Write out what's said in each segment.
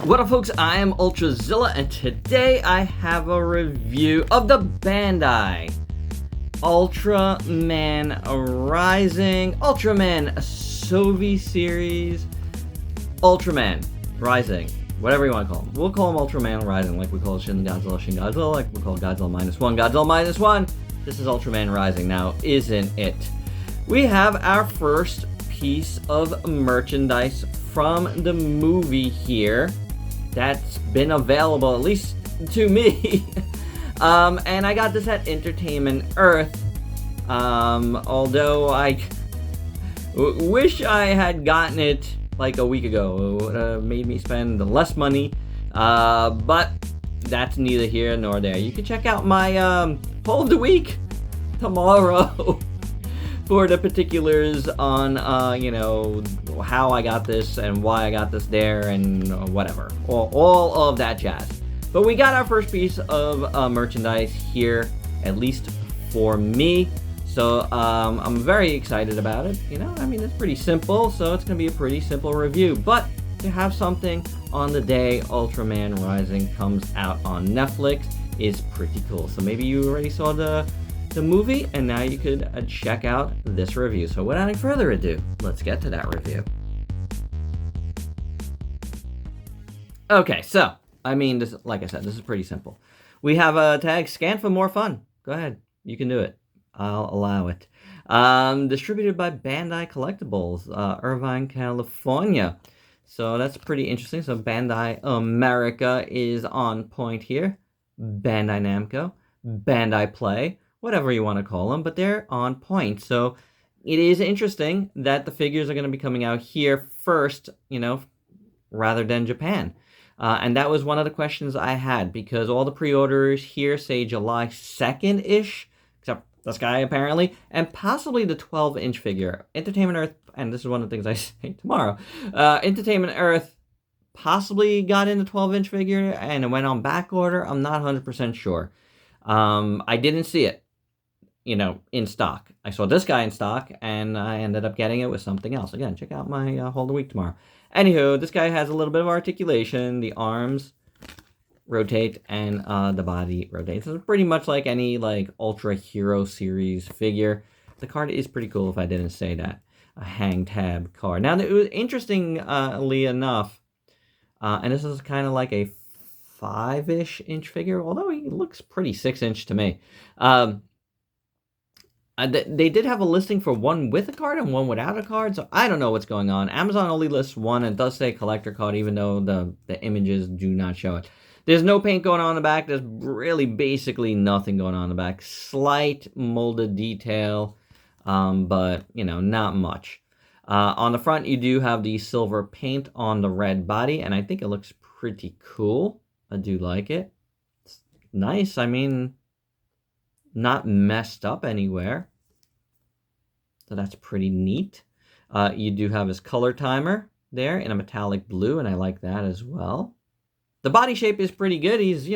What up, folks? I am Ultrazilla, and today I have a review of the Bandai Ultraman Rising, Ultraman Sofvi series, Ultraman Rising, whatever you want to call them. We'll call them Ultraman Rising, like we call Shin Godzilla, like we call Godzilla -1, Godzilla -1. This is Ultraman Rising now, isn't it? We have our first piece of merchandise from the movie here that's been available, at least to me. And I got this at Entertainment Earth, although I wish I had gotten it like a week ago. It would have made me spend less money, but that's neither here nor there. You can check out my poll of the week tomorrow for the particulars on, how I got this and why I got this there and whatever. All of that jazz. But we got our first piece of merchandise here, at least for me. So I'm very excited about it. It's pretty simple, so it's going to be a pretty simple review. But to have something on the day Ultraman Rising comes out on Netflix is pretty cool. So maybe you already saw the movie, and now you could check out this review. So without any further ado, let's get to that review. Okay, so, this, like I said, this is pretty simple. We have a tag, scan for more fun. Go ahead, you can do it. I'll allow it. Distributed by Bandai Collectibles, Irvine, California. So that's pretty interesting. So Bandai America is on point here. Bandai Namco, Bandai Play, whatever you want to call them, but they're on point. So it is interesting that the figures are going to be coming out here first, rather than Japan. And that was one of the questions I had, because all the pre-orders here say July 2nd-ish, except this guy apparently, and possibly the 12-inch figure. Entertainment Earth, and this is one of the things I say tomorrow, Entertainment Earth possibly got in the 12-inch figure and it went on back order. I'm not 100% sure. I didn't see it, in stock. I saw this guy in stock, and I ended up getting it with something else. Again, check out my haul of the week tomorrow. Anywho, this guy has a little bit of articulation. The arms rotate, and the body rotates. It's pretty much like any, Ultra Hero series figure. The card is pretty cool, if I didn't say that. A hang tab card. Now, it was interestingly enough, and this is kind of like a 5-ish inch figure, although he looks pretty 6-inch to me. They did have a listing for one with a card and one without a card, so I don't know what's going on. Amazon only lists one, and it does say collector card, even though the images do not show it. There's no paint going on in the back. There's really basically nothing going on in the back. Slight molded detail, but, not much. On the front, you do have the silver paint on the red body, and I think it looks pretty cool. I do like it. It's nice. Not messed up anywhere. So that's pretty neat. You do have his color timer there in a metallic blue, and I like that as well. The body shape is pretty good. He's,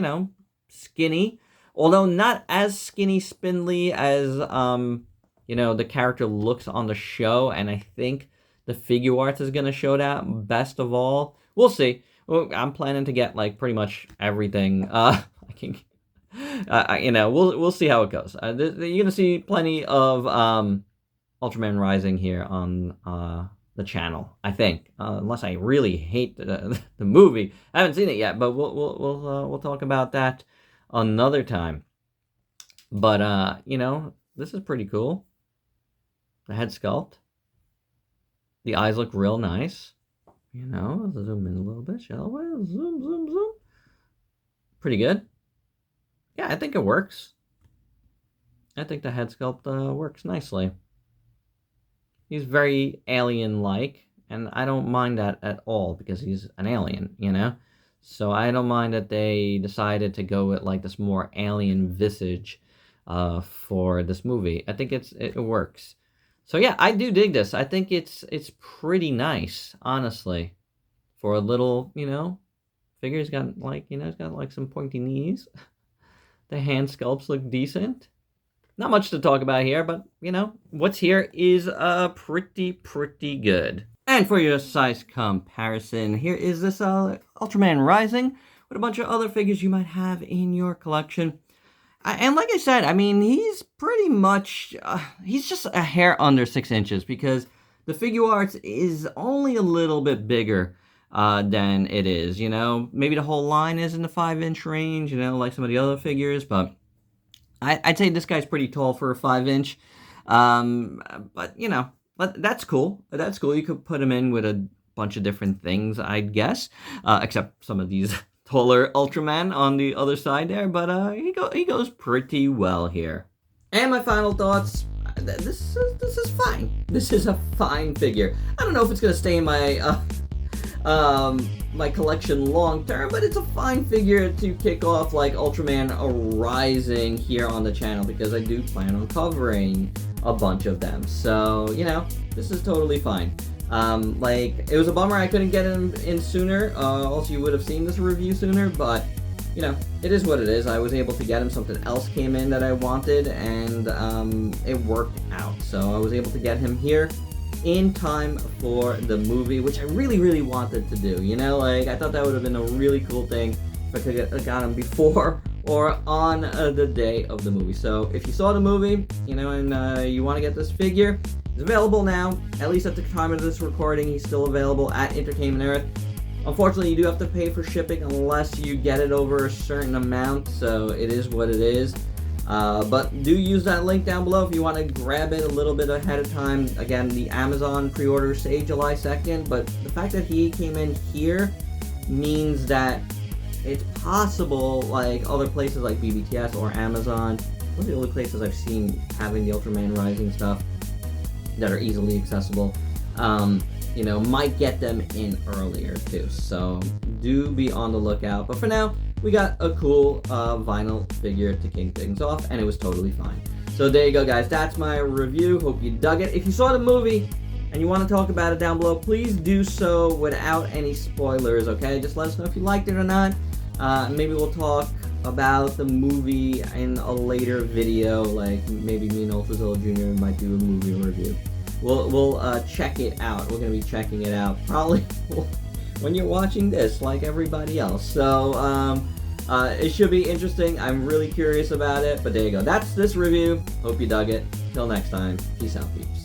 skinny. Although not as skinny spindly as, the character looks on the show. And I think the figure arts is going to show that best of all. We'll see. Well, I'm planning to get, pretty much everything. We'll see how it goes. You're going to see plenty of Ultraman Rising here on the channel, I think. Unless I really hate the movie. I haven't seen it yet, but we'll talk about that another time. But, this is pretty cool. The head sculpt. The eyes look real nice. Let's zoom in a little bit, shall we? Zoom. Pretty good. Yeah, I think it works. I think the head sculpt works nicely. He's very alien-like, and I don't mind that at all, because he's an alien, So I don't mind that they decided to go with, this more alien visage for this movie. I think it works. So yeah, I do dig this. I think it's pretty nice, honestly. For a little, figure. He's got, he's got, some pointy knees. The hand sculpts look decent. Not much to talk about here, but, what's here is pretty good. And for your size comparison, here is this Ultraman Rising with a bunch of other figures you might have in your collection. And like I said, I mean, he's pretty much, he's just a hair under 6 inches because the figure arts is only a little bit bigger than it is, you know? Maybe the whole line is in the 5-inch range, you know, like some of the other figures, but I'd say this guy's pretty tall for a 5-inch. But, you know, but that's cool. That's cool. You could put him in with a bunch of different things, I'd guess, except some of these taller Ultraman on the other side there, but he goes pretty well here. And my final thoughts, this is fine. This is a fine figure. I don't know if it's gonna stay in my my collection long term, but it's a fine figure to kick off like Ultraman Rising here on the channel because I do plan on covering a bunch of them. So, you know, this is totally fine. Like, it was a bummer I couldn't get him in sooner, also you would have seen this review sooner, but, you know, it is what it is. I was able to get him, something else came in that I wanted, and, it worked out. So I was able to get him here in time for the movie, which I really, really wanted to do, you know, like, I thought that would have been a really cool thing if I could have got him before or on the day of the movie. So if you saw the movie, you know, and you want to get this figure, it's available now. At least at the time of this recording, he's still available at Entertainment Earth. Unfortunately, you do have to pay for shipping unless you get it over a certain amount, so it is what it is. But do use that link down below if you want to grab it a little bit ahead of time. Again, the Amazon pre-orders say July 2nd, but the fact that he came in here means that it's possible, like other places like BBTS or Amazon, those are the only places I've seen having the Ultraman Rising stuff that are easily accessible, you know, might get them in earlier too. So do be on the lookout. But for now, we got a cool vinyl figure to kick things off, and it was totally fine. So there you go, guys. That's my review. Hope you dug it. If you saw the movie and you want to talk about it down below, please do so without any spoilers, okay? Just let us know if you liked it or not. Maybe we'll talk about the movie in a later video, like maybe me and ultrazillatoys Jr. might do a movie review. We'll check it out. We're going to be checking it out probably when you're watching this, like everybody else. So, it should be interesting. I'm really curious about it, but there you go. That's this review. Hope you dug it. Till next time, peace out, peeps.